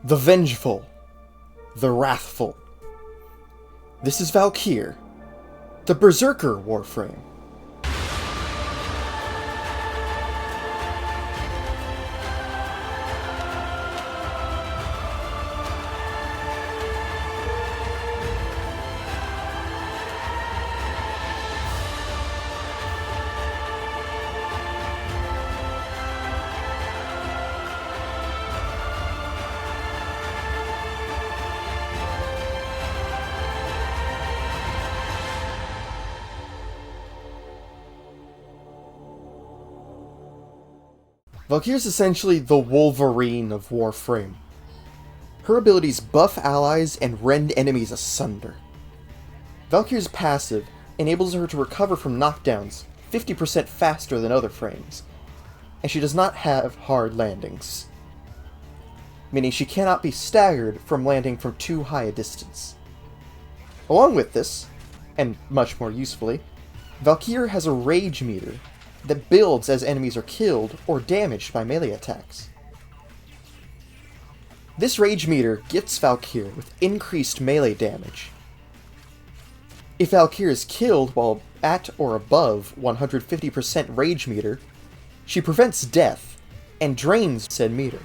the vengeful, the wrathful. This is Valkyr, the Berserker Warframe. Valkyr is essentially the Wolverine of Warframe. Her abilities buff allies and rend enemies asunder. Valkyr's passive enables her to recover from knockdowns 50% faster than other frames, and she does not have hard landings, meaning she cannot be staggered from landing from too high a distance. Along with this, and much more usefully, Valkyr has a rage meter that builds as enemies are killed or damaged by melee attacks. This rage meter gifts Valkyr with increased melee damage. If Valkyr is killed while at or above 150% rage meter, she prevents death and drains said meter.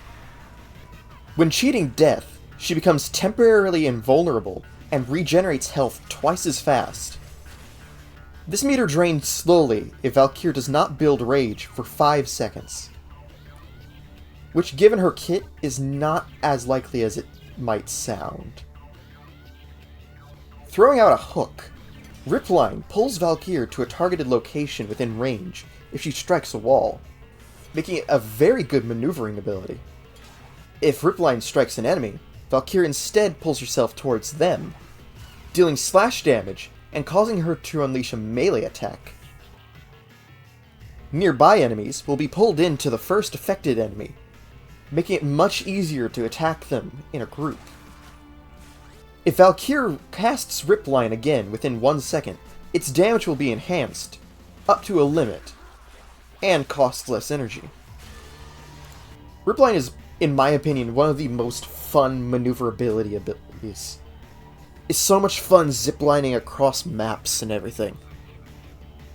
When cheating death, she becomes temporarily invulnerable and regenerates health twice as fast. This meter drains slowly if Valkyr does not build rage for 5 seconds, which given her kit is not as likely as it might sound. Throwing out a hook, Ripline pulls Valkyr to a targeted location within range if she strikes a wall, making it a very good maneuvering ability. If Ripline strikes an enemy, Valkyr instead pulls herself towards them, dealing slash damage and causing her to unleash a melee attack. Nearby enemies will be pulled into the first affected enemy, making it much easier to attack them in a group. If Valkyr casts Ripline again within 1 second, its damage will be enhanced, up to a limit, and costs less energy. Ripline is, in my opinion, one of the most fun maneuverability abilities. It's so much fun ziplining across maps and everything.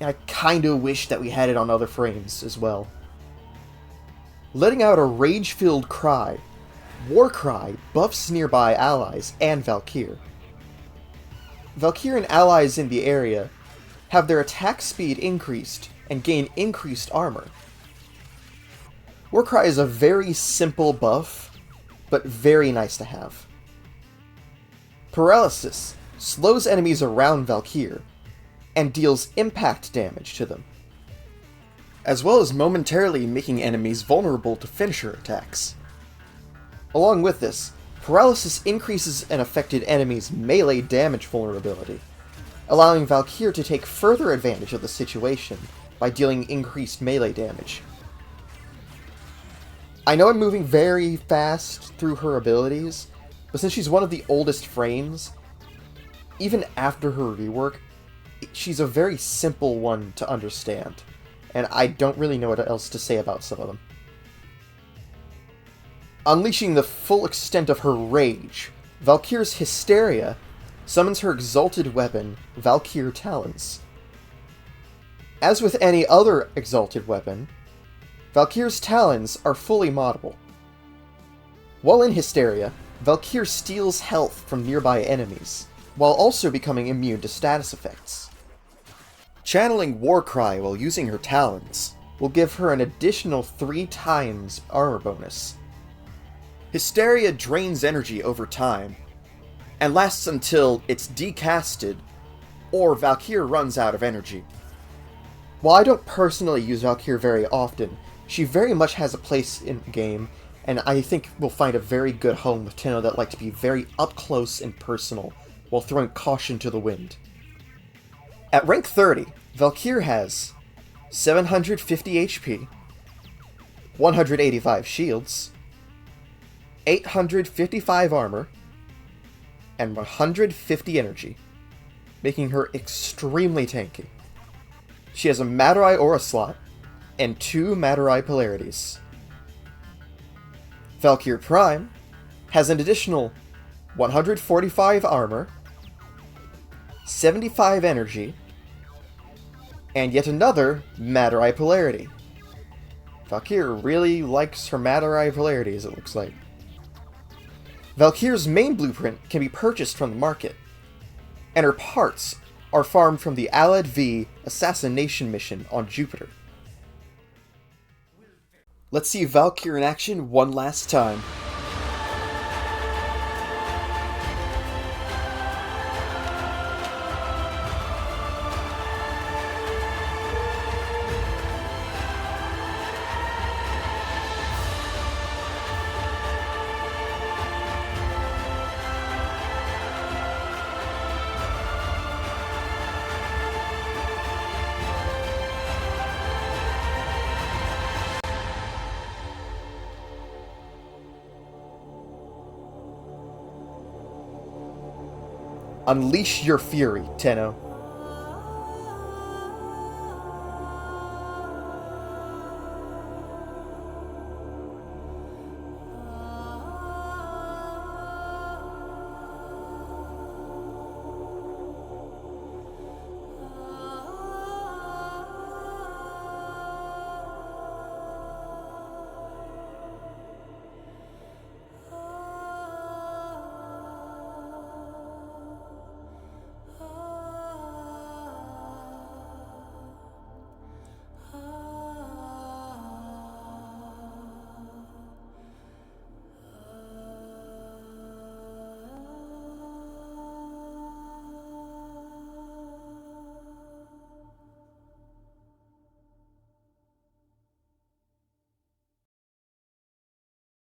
And I kinda wish that we had it on other frames as well. Letting out a rage-filled cry, Warcry buffs nearby allies and Valkyr. Valkyr and allies in the area have their attack speed increased and gain increased armor. Warcry is a very simple buff, but very nice to have. Paralysis slows enemies around Valkyr and deals impact damage to them, as well as momentarily making enemies vulnerable to finisher attacks. Along with this, Paralysis increases an affected enemy's melee damage vulnerability, allowing Valkyr to take further advantage of the situation by dealing increased melee damage. I know I'm moving very fast through her abilities, but since she's one of the oldest frames, even after her rework, she's a very simple one to understand, and I don't really know what else to say about some of them. Unleashing the full extent of her rage, Valkyr's Hysteria summons her exalted weapon, Valkyr Talons. As with any other exalted weapon, Valkyr's Talons are fully moddable. While in Hysteria, Valkyr steals health from nearby enemies, while also becoming immune to status effects. Channeling Warcry while using her Talons will give her an additional 3 times armor bonus. Hysteria drains energy over time, and lasts until it's decasted, or Valkyr runs out of energy. While I don't personally use Valkyr very often, she very much has a place in the game, and I think will find a very good home with Tenno that like to be very up close and personal, while throwing caution to the wind. At rank 30, Valkyr has 750 HP, 185 shields, 855 armor, and 150 energy, making her extremely tanky. She has a Madurai Aura slot, and 2 Madurai polarities. Valkyr Prime has an additional 145 armor, 75 energy, and yet another Matter Eye polarity. Valkyr really likes her Matter Eye polarities, it looks like. Valkyr's main blueprint can be purchased from the market, and her parts are farmed from the Alad V assassination mission on Jupiter. Let's see Valkyr in action one last time. Unleash your fury, Tenno.